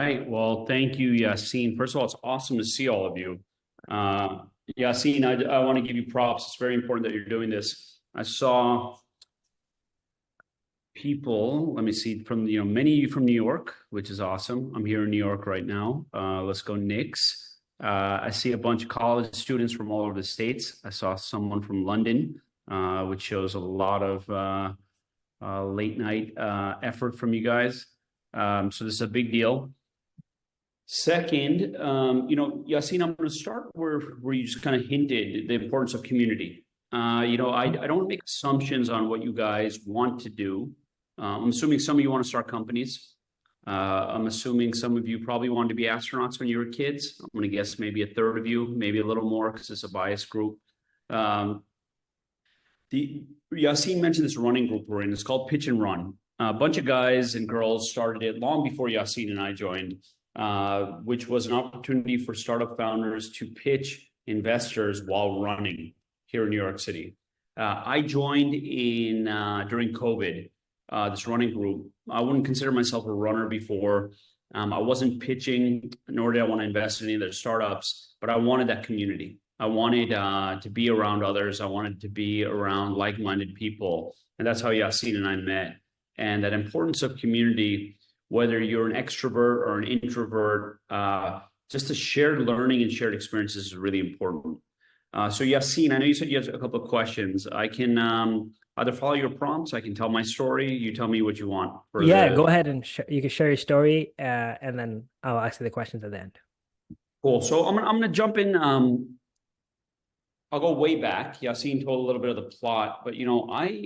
right. Well, thank you, Yassine. First of all, it's awesome to see all of you. Yassine, I want to give you props. It's very important that you're doing this. I saw people, let me see, from, many of you from New York, which is awesome. I'm here in New York right now. Let's go Knicks. I see a bunch of college students from all over the States. I saw someone from London, which shows a lot of late night effort from you guys. So this is a big deal. Second, Yassine, I'm going to start where you just kind of hinted the importance of community. I don't make assumptions on what you guys want to do. I'm assuming some of you want to start companies. I'm assuming some of you probably wanted to be astronauts when you were kids. I'm going to guess maybe a third of you, maybe a little more because it's a biased group. Yassine mentioned this running group we're in. It's called Pitch and Run. A bunch of guys and girls started it long before Yassine and I joined, which was an opportunity for startup founders to pitch investors while running here in New York City. I joined during COVID, this running group. I wouldn't consider myself a runner before. I wasn't pitching, nor did I want to invest in any of their startups, but I wanted that community. I wanted to be around others. I wanted to be around like-minded people. And that's how Yassine and I met. And that importance of community, whether you're an extrovert or an introvert, just the shared learning and shared experiences is really important. So Yassine, I know you said you have a couple of questions. I can either follow your prompts, I can tell my story, you tell me what you want. Go ahead and you can share your story, and then I'll ask you the questions at the end. Cool. So I'm gonna jump in. I'll go way back. Yassine told a little bit of the plot, but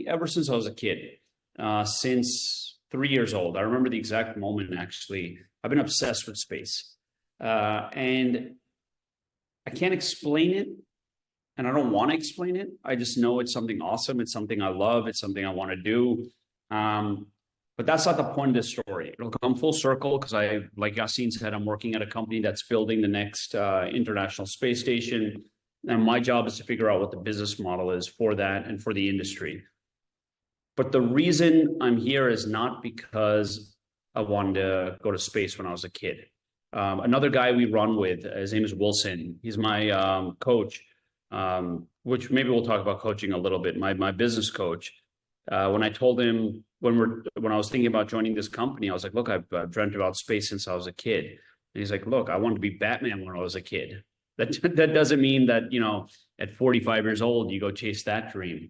ever since I was a kid, since 3 years old, I remember the exact moment actually, I've been obsessed with space. And I can't explain it, and I don't want to explain it. I just know it's something awesome. It's something I love. It's something I want to do. But that's not the point of this story. It'll come full circle because like Yassine said, I'm working at a company that's building the next International Space Station. And my job is to figure out what the business model is for that and for the industry. But the reason I'm here is not because I wanted to go to space when I was a kid. Another guy we run with, his name is Wilson. He's my coach, which maybe we'll talk about coaching a little bit. My business coach. When I told him when I was thinking about joining this company, I was like, look, I've dreamt about space since I was a kid. And he's like, look, I wanted to be Batman when I was a kid. That doesn't mean that, at 45 years old, you go chase that dream.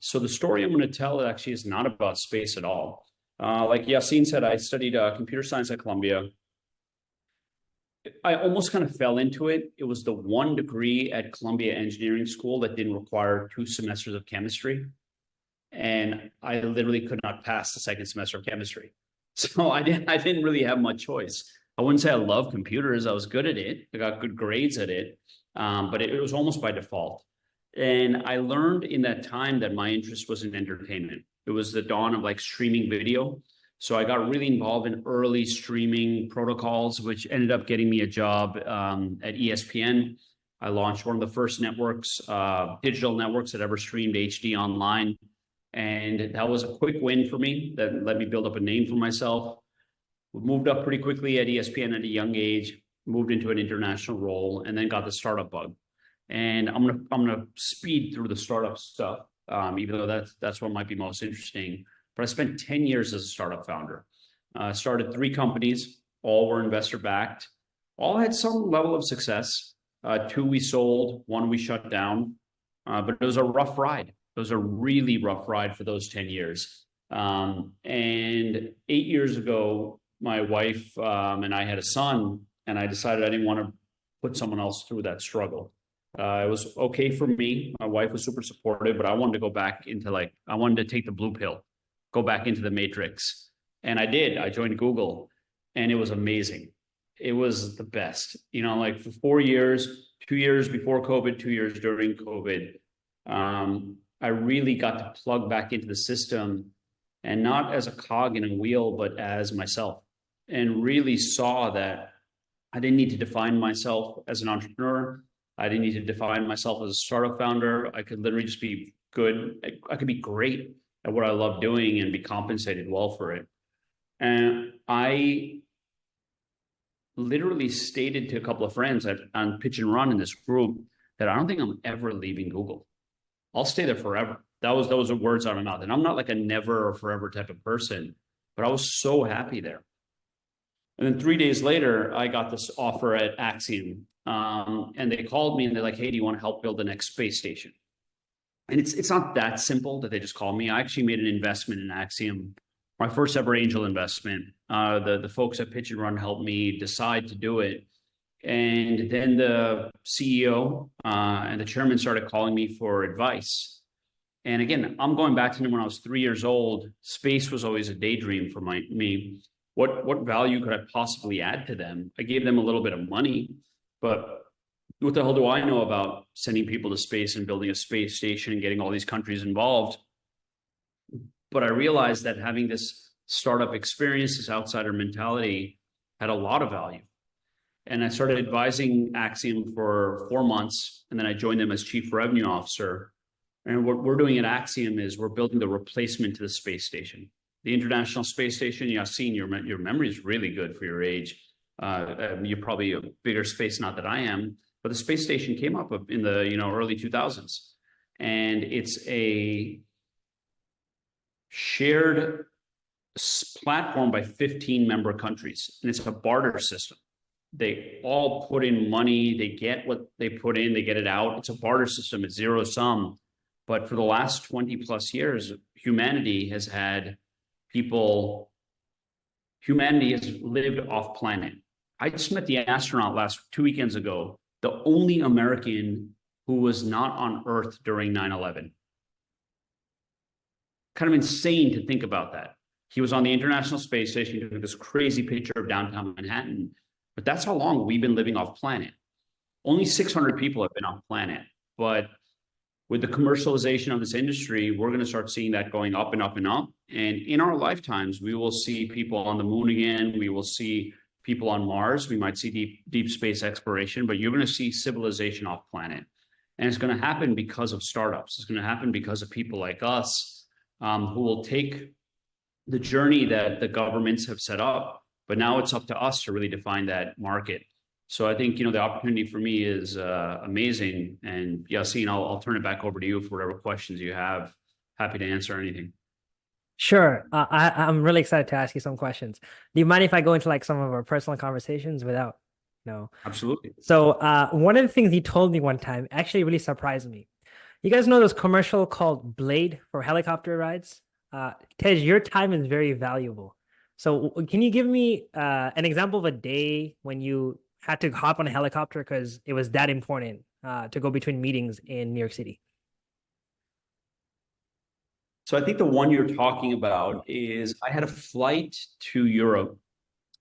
So the story I'm going to tell actually is not about space at all. Like Yassine said, I studied computer science at Columbia. I almost kind of fell into it. It was the one degree at Columbia Engineering School that didn't require 2 semesters of chemistry. And I literally could not pass the second semester of chemistry. So I didn't really have much choice. I wouldn't say I love computers. I was good at it. I got good grades at it. But it was almost by default. And I learned in that time that my interest was in entertainment. It was the dawn of like streaming video. So I got really involved in early streaming protocols, which ended up getting me a job at ESPN. I launched one of the first networks, digital networks that ever streamed HD online. And that was a quick win for me that let me build up a name for myself. We moved up pretty quickly at ESPN at a young age, moved into an international role, and then got the startup bug. And I'm gonna speed through the startup stuff, even though that's what might be most interesting. But I spent 10 years as a startup founder. Started 3 companies, all were investor backed, all had some level of success. 2 we sold, 1 we shut down, but it was a rough ride. It was a really rough ride for those 10 years. And 8 years ago, my wife and I had a son, and I decided I didn't want to put someone else through that struggle. It was okay for me. My wife was super supportive, but I wanted to go back into I wanted to take the blue pill, go back into the matrix. And I did. I joined Google, and it was amazing. It was the best. For 4 years, 2 years before COVID, 2 years during COVID, I really got to plug back into the system, and not as a cog in a wheel, but as myself, and really saw that I didn't need to define myself as an entrepreneur. I didn't need to define myself as a startup founder. I could literally just be good. I could be great at what I love doing and be compensated well for it. And I literally stated to a couple of friends on Pitch and Run in this group that I don't think I'm ever leaving Google. I'll stay there forever. Those are words out of my mouth. And I'm not like a never or forever type of person, but I was so happy there. And then 3 days later, I got this offer at Axiom. And they called me and they're like, hey, do you want to help build the next space station? And it's not that simple that they just called me. I actually made an investment in Axiom, my first ever angel investment. The folks at Pitch and Run helped me decide to do it. And then the CEO and the chairman started calling me for advice. And again, I'm going back to when I was 3 years old. Space was always a daydream for me. What value could I possibly add to them? I gave them a little bit of money, but what the hell do I know about sending people to space and building a space station and getting all these countries involved? But I realized that having this startup experience, this outsider mentality, had a lot of value. And I started advising Axiom for 4 months, and then I joined them as chief revenue officer. And what we're doing at Axiom is we're building the replacement to the space station. The International Space Station, Yassine, your memory is really good for your age. You're probably a bigger space nut than I am, but the space station came up in the early 2000s, and it's a shared platform by 15 member countries, and it's a barter system. They all put in money, they get what they put in, they get it out. It's a barter system, it's zero sum. But for the last 20 plus years, humanity has lived off planet. I just met the astronaut 2 weekends ago, the only American who was not on Earth during 9/11. Kind of insane to think about that. He was on the International Space Station, took this crazy picture of downtown Manhattan, but that's how long we've been living off planet. Only 600 people have been on planet, but with the commercialization of this industry, we're going to start seeing that going up and up and up. And in our lifetimes, we will see people on the moon again. We will see people on Mars. We might see deep space exploration, but you're going to see civilization off planet. And it's going to happen because of startups. It's going to happen because of people like us who will take the journey that the governments have set up, but now it's up to us to really define that market. So I think, the opportunity for me is amazing. And Yassine, I'll turn it back over to you for whatever questions you have. Happy to answer anything. Sure. I'm really excited to ask you some questions. Do you mind if I go into like some of our personal conversations without, no? Absolutely. So one of the things you told me one time actually really surprised me. You guys know this commercial called Blade for helicopter rides? Tej, your time is very valuable. So can you give me an example of a day when you had to hop on a helicopter because it was that important to go between meetings in New York City? So I think the one you're talking about is I had a flight to Europe,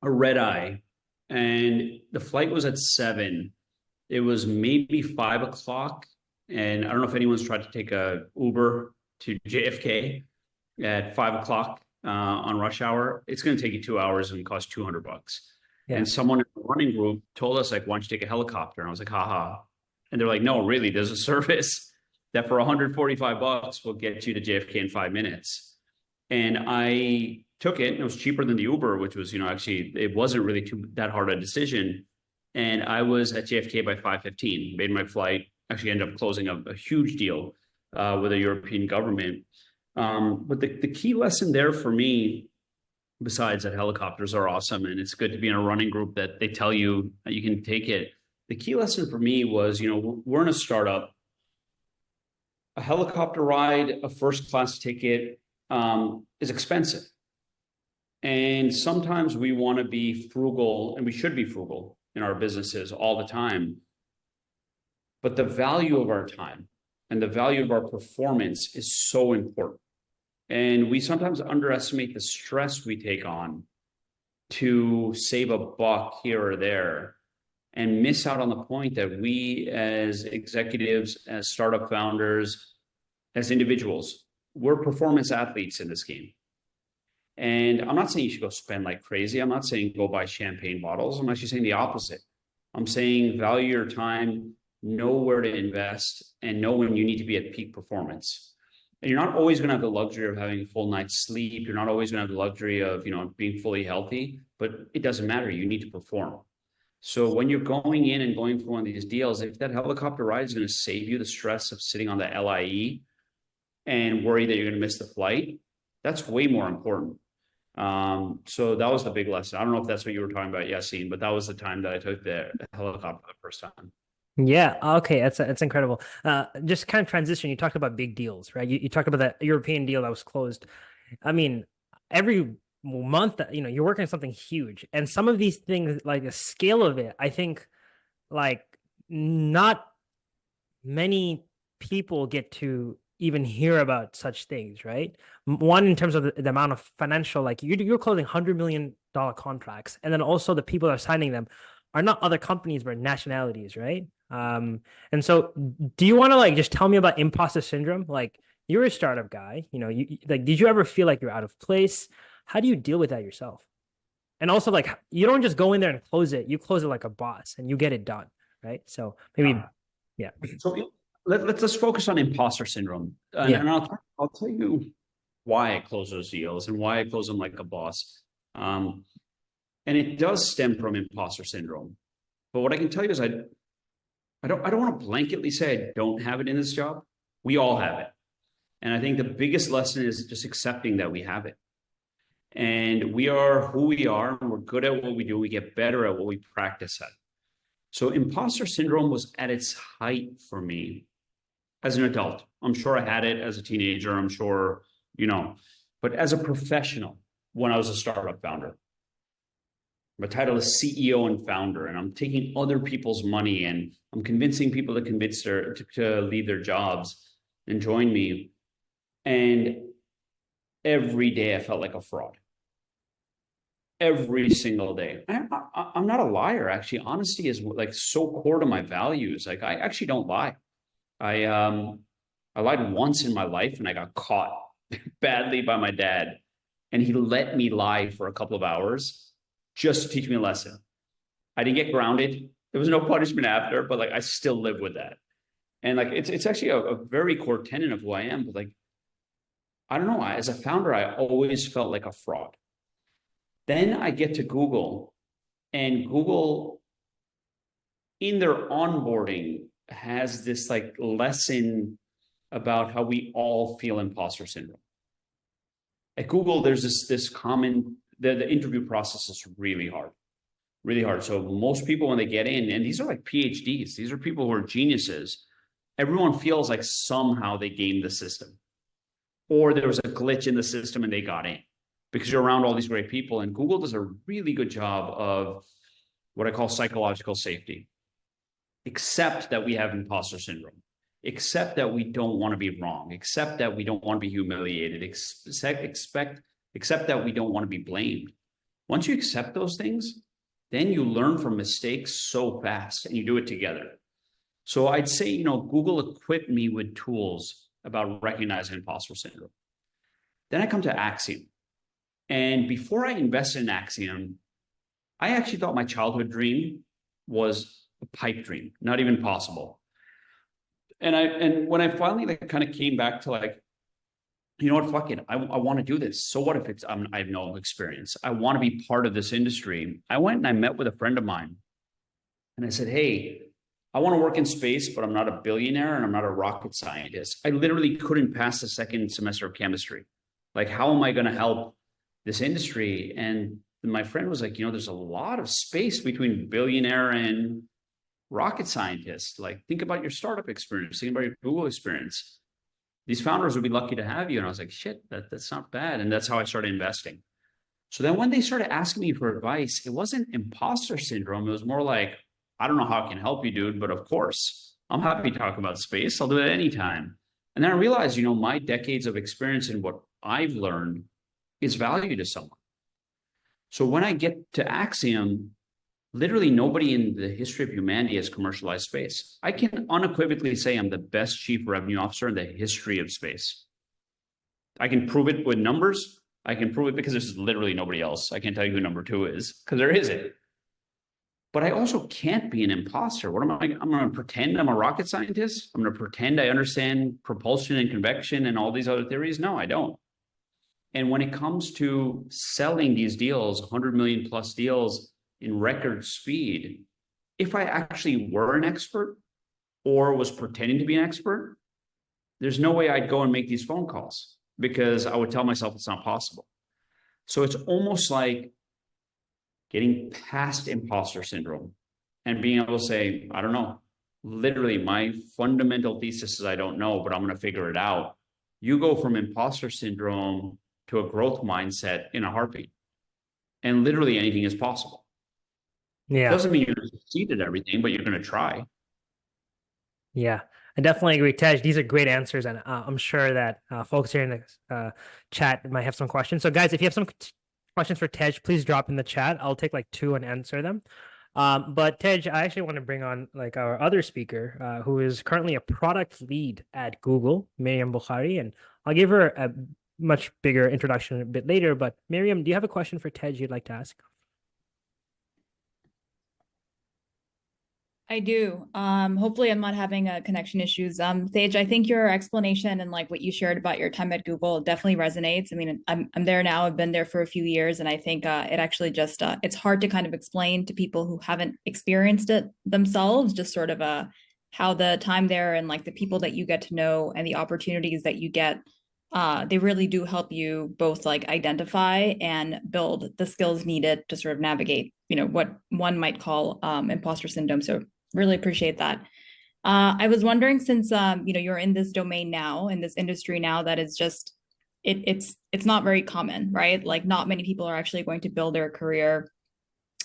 a red eye, and the flight was at 7. It was maybe 5 o'clock. And I don't know if anyone's tried to take a Uber to JFK at 5 o'clock on rush hour. It's going to take you 2 hours and cost $200. Yeah. And someone in the running group told us, like, why don't you take a helicopter? And I was like, haha. And they're like, no, really, there's a service that for $145 will get you to JFK in 5 minutes. And I took it, and it was cheaper than the Uber, which was, actually, it wasn't really that hard a decision. And I was at JFK by 5:15, made my flight, actually ended up closing a huge deal with the European government. But the key lesson there for me, besides that helicopters are awesome and it's good to be in a running group that they tell you that you can take it. The key lesson for me was, we're in a startup. A helicopter ride, a first class ticket is expensive. And sometimes we want to be frugal, and we should be frugal in our businesses all the time. But the value of our time and the value of our performance is so important. And we sometimes underestimate the stress we take on to save a buck here or there and miss out on the point that we as executives, as startup founders, as individuals, we're performance athletes in this game. And I'm not saying you should go spend like crazy. I'm not saying go buy champagne bottles. I'm actually saying the opposite. I'm saying value your time, know where to invest, and know when you need to be at peak performance. And you're not always going to have the luxury of having a full night's sleep. You're not always going to have the luxury of, being fully healthy, but it doesn't matter. You need to perform. So when you're going in and going for one of these deals, if that helicopter ride is going to save you the stress of sitting on the LIE and worry that you're going to miss the flight, that's way more important. So that was the big lesson. I don't know if that's what you were talking about, Yassine, but that was the time that I took the helicopter the first time. Yeah, okay, that's incredible. Just kind of transition. You talked about big deals, right? You talked about that European deal that was closed. I mean, every month that you're working on something huge, and some of these things, like the scale of it, I think like not many people get to even hear about such things, right? One, in terms of the amount of financial, like you're closing $100 million contracts, and then also the people that are signing them are not other companies but nationalities, right? And so do you want to like just tell me about imposter syndrome? Like you're a startup guy, you like did you ever feel like you're out of place? How do you deal with that yourself? And also like you don't just go in there and close it, you close it like a boss and you get it done, right? So maybe yeah. So let's focus on imposter syndrome, Yeah. and I'll tell you why I close those deals and why I close them like a boss. And it does stem from imposter syndrome. But what I can tell you is I don't want to blanketly say I don't have it in this job. We all have it. And I think the biggest lesson is just accepting that we have it. And we are who we are, and we're good at what we do. We get better at what we practice at. So imposter syndrome was at its height for me as an adult. I'm sure I had it as a teenager. I'm sure, but as a professional, when I was a startup founder, my title is CEO and founder, and I'm taking other people's money and I'm convincing people to leave their jobs and join me. And every day I felt like a fraud. Every single day. I'm not a liar. Actually, honesty is like so core to my values. Like I actually don't lie. I lied once in my life and I got caught badly by my dad, and he let me lie for a couple of hours just to teach me a lesson. I didn't get grounded. There was no punishment after, but like I still live with that. And like it's actually a very core tenet of who I am. But like I don't know. As a founder, I always felt like a fraud. Then I get to Google, and Google in their onboarding has this like lesson about how we all feel imposter syndrome. At Google, there's this common the interview process is really hard, really hard. So most people when they get in, and these are like PhDs, these are people who are geniuses. Everyone feels like somehow they gamed the system, or there was a glitch in the system and they got in, because you're around all these great people. And Google does a really good job of what I call psychological safety. Accept that we have imposter syndrome. Accept that we don't want to be wrong. Accept that we don't want to be humiliated. Accept that we don't want to be blamed. Once you accept those things, then you learn from mistakes so fast and you do it together. So I'd say, Google equipped me with tools about recognizing imposter syndrome. Then I come to Axiom. And before I invested in Axiom, I actually thought my childhood dream was a pipe dream, not even possible. And when I finally like kind of came back to like, you know what, fuck it, I want to do this. So what if I have no experience? I want to be part of this industry. I went and I met with a friend of mine, and I said, hey, I want to work in space, but I'm not a billionaire and I'm not a rocket scientist. I literally couldn't pass the second semester of chemistry. Like, how am I going to help this industry? And my friend was like, there's a lot of space between billionaire and rocket scientist. Like, think about your startup experience, think about your Google experience. These founders would be lucky to have you. And I was like, shit, that's not bad. And that's how I started investing. So then when they started asking me for advice, it wasn't imposter syndrome. It was more like, I don't know how I can help you, dude, but of course, I'm happy to talk about space. I'll do it anytime. And then I realized, my decades of experience and what I've learned is value to someone. So when I get to Axiom, literally nobody in the history of humanity has commercialized space. I can unequivocally say I'm the best chief revenue officer in the history of space. I can prove it with numbers. I can prove it because there's literally nobody else. I can't tell you who number 2 is because there isn't. But I also can't be an imposter. What am I? I'm going to pretend I'm a rocket scientist. I'm going to pretend I understand propulsion and convection and all these other theories. No, I don't. And when it comes to selling these deals, 100 million plus deals, in record speed, if I actually were an expert or was pretending to be an expert, there's no way I'd go and make these phone calls because I would tell myself it's not possible. So it's almost like getting past imposter syndrome and being able to say, I don't know. Literally, my fundamental thesis is I don't know, but I'm going to figure it out. You go from imposter syndrome to a growth mindset in a heartbeat. And literally anything is possible. Yeah. Doesn't mean you're going to succeed at everything, but you're going to try. Yeah, I definitely agree, Tej. These are great answers, and I'm sure that folks here in the chat might have some questions. So, guys, if you have some questions for Tej, please drop in the chat. I'll take like two and answer them. But Tej, I actually want to bring on like our other speaker, who is currently a product lead at Google, Miriam Bukhari, and I'll give her a much bigger introduction a bit later. But Miriam, do you have a question for Tej you'd like to ask? I do. Hopefully I'm not having connection issues. Sage, I think your explanation and like what you shared about your time at Google definitely resonates. I mean, I'm there now. I've been there for a few years, and I think it actually just it's hard to kind of explain to people who haven't experienced it themselves, just sort of how the time there and like the people that you get to know and the opportunities that you get, they really do help you both like identify and build the skills needed to sort of navigate, what one might call imposter syndrome. So really appreciate that. I was wondering, since you're in this domain now, in this industry now, that is just it's not very common, right? Like not many people are actually going to build their career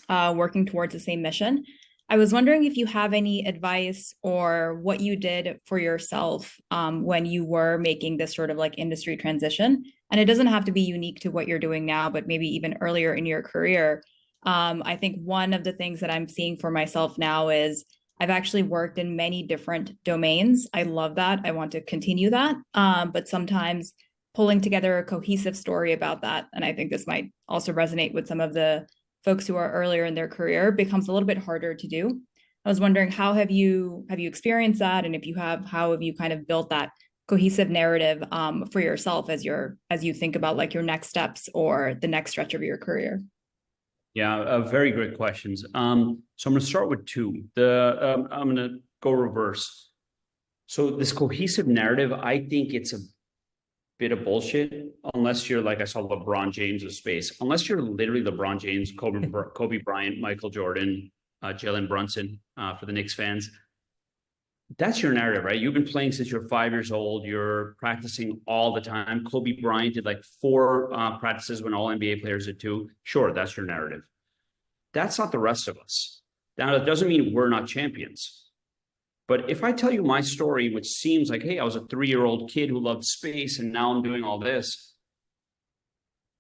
working towards the same mission. I was wondering if you have any advice or what you did for yourself when you were making this sort of like industry transition. And it doesn't have to be unique to what you're doing now, but maybe even earlier in your career. I think one of the things that I'm seeing for myself now is I've actually worked in many different domains. I love that. I want to continue that. But sometimes pulling together a cohesive story about that, and I think this might also resonate with some of the folks who are earlier in their career, becomes a little bit harder to do. I was wondering, how have you experienced that? And if you have, how have you kind of built that cohesive narrative for yourself as you think about like your next steps or the next stretch of your career? Yeah, very great questions. So I'm going to start with two. I'm going to go reverse. So this cohesive narrative, I think it's a bit of bullshit unless you're like I saw LeBron James of space. Unless you're literally LeBron James, Kobe Bryant, Michael Jordan, Jalen Brunson for the Knicks fans. That's your narrative, right? You've been playing since you're 5 years old. You're practicing all the time. Kobe Bryant did like 4 practices when all NBA players did 2. Sure, that's your narrative. That's not the rest of us. Now, that doesn't mean we're not champions. But if I tell you my story, which seems like, hey, I was a 3-year-old kid who loved space and now I'm doing all this.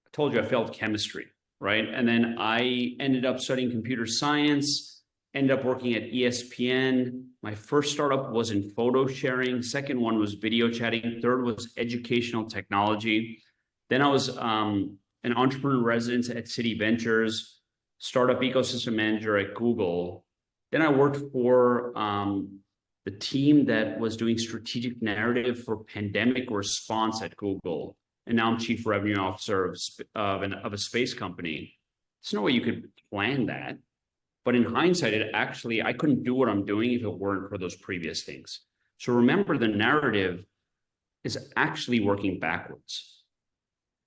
I told you I failed chemistry, right? And then I ended up studying computer science, ended up working at ESPN. My first startup was in photo sharing. Second one was video chatting. Third was educational technology. Then I was an entrepreneur resident at Citi Ventures, startup ecosystem manager at Google. Then I worked for the team that was doing strategic narrative for pandemic response at Google. And now I'm chief revenue officer of a space company. There's no way you could plan that. But in hindsight, I couldn't do what I'm doing if it weren't for those previous things. So remember, the narrative is actually working backwards.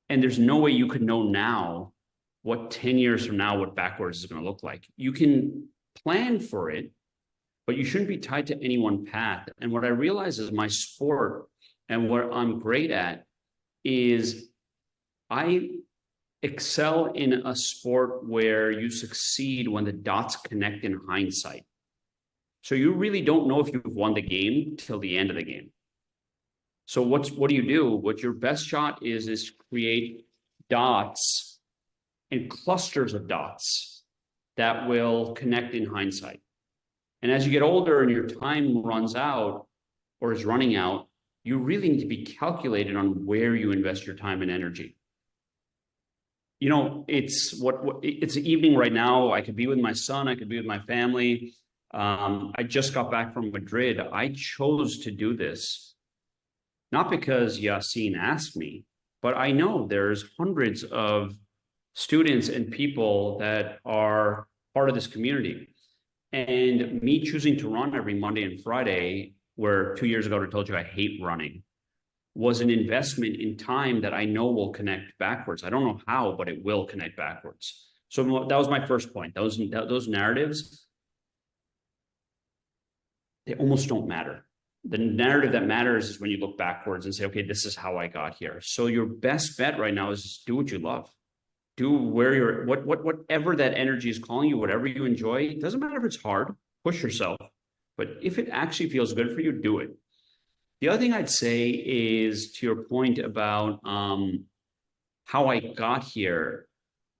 And there's no way you could know now what 10 years from now, what backwards is going to look like. You can plan for it, but you shouldn't be tied to any one path. And what I realize is my sport and what I'm great at is I excel in a sport where you succeed when the dots connect in hindsight. So you really don't know if you've won the game till the end of the game. So what do you do? What your best shot is create dots and clusters of dots that will connect in hindsight. And as you get older and your time runs out or is running out, you really need to be calculated on where you invest your time and energy. It's evening right now. I could be with my son. I could be with my family. I just got back from Madrid. I chose to do this, not because Yassine asked me, but I know there's hundreds of students and people that are part of this community. And me choosing to run every Monday and Friday, where 2 years ago I told you I hate running, was an investment in time that I know will connect backwards. I don't know how, but it will connect backwards. So that was my first point. Those narratives, they almost don't matter. The narrative that matters is when you look backwards and say, okay, this is how I got here. So your best bet right now is just do what you love. Do where you're, whatever that energy is calling you, whatever you enjoy. It doesn't matter if it's hard, push yourself. But if it actually feels good for you, do it. The other thing I'd say is, to your point about how I got here,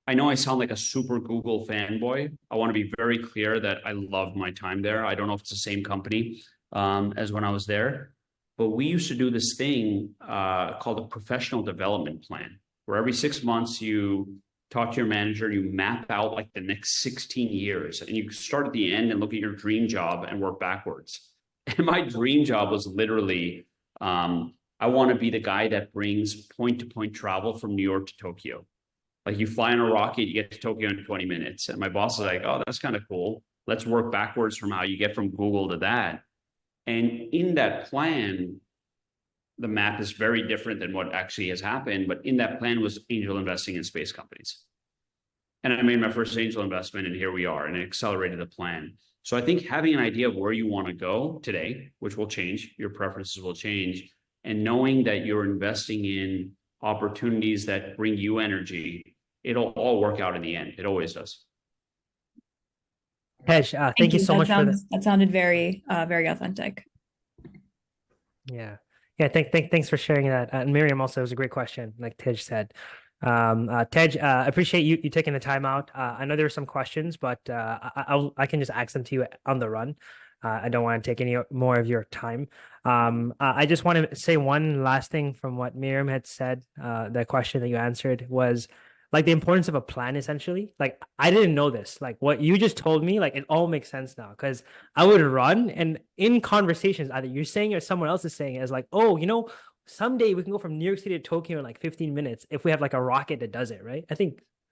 I know I sound like a super Google fanboy. I want to be very clear that I loved my time there. I don't know if it's the same company as when I was there, but we used to do this thing called a professional development plan, where every 6 months you talk to your manager and you map out like the next 16 years, and you start at the end and look at your dream job and work backwards. And my dream job was literally, I want to be the guy that brings point-to-point travel from New York to Tokyo. Like, you fly on a rocket, you get to Tokyo in 20 minutes. And my boss is like, oh, that's kind of cool. Let's work backwards from how you get from Google to that. And in that plan, the map is very different than what actually has happened. But in that plan was angel investing in space companies. And I made my first angel investment, and here we are, and it accelerated the plan. So I think having an idea of where you want to go today, which will change, your preferences will change, and knowing that you're investing in opportunities that bring you energy, it'll all work out in the end. It always does. Tej, thank you so much for that. That sounded very, very authentic. Yeah. Thanks for sharing that. And Miriam, also, it was a great question, like Tej said. Tej, I appreciate you taking the time out. I know there are some questions, but I can just ask them to you on the run. I don't want to take any more of your time. I just want to say one last thing from what Miriam had said. The question that you answered was like the importance of a plan, essentially. Like, I didn't know this. Like, what you just told me, like, it all makes sense now, because I would run, and in conversations, either you're saying or someone else is saying it, as like, oh, someday we can go from New York City to Tokyo in like 15 minutes if we have like a rocket that does it, right?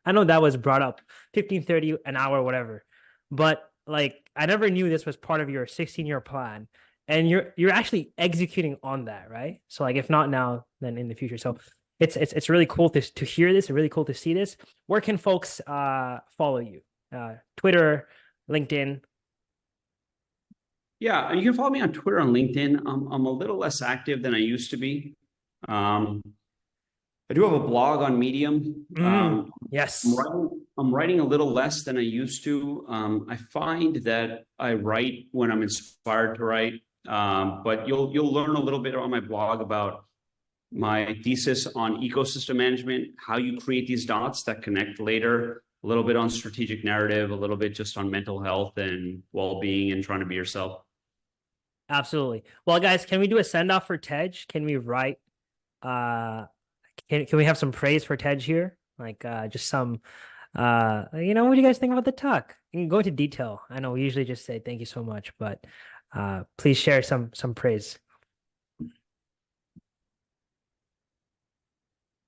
I know that was brought up 15, 30 an hour, whatever. But like, I never knew this was part of your 16-year plan, and you're actually executing on that, right? So like, if not now, then in the future. So it's really cool to hear this. It's really cool to see this. Where can folks follow you? Twitter, LinkedIn? Yeah, you can follow me on Twitter and LinkedIn. I'm a little less active than I used to be. I do have a blog on Medium. Yes. I'm writing a little less than I used to. I find that I write when I'm inspired to write, but you'll learn a little bit on my blog about my thesis on ecosystem management, how you create these dots that connect later, a little bit on strategic narrative, a little bit just on mental health and well-being and trying to be yourself. Absolutely. Well, guys, can we do a send-off for Tej? Can we write, can we have some praise for Tej here? Like, just some, what do you guys think about the talk? You can go into detail. I know we usually just say thank you so much, but please share some praise.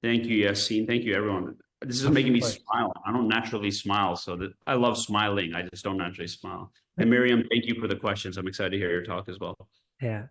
Thank you, Yassine. Thank you, everyone. This is making me smile. I don't naturally smile, so I love smiling. I just don't naturally smile. And Miriam, thank you for the questions. I'm excited to hear your talk as well. Yeah.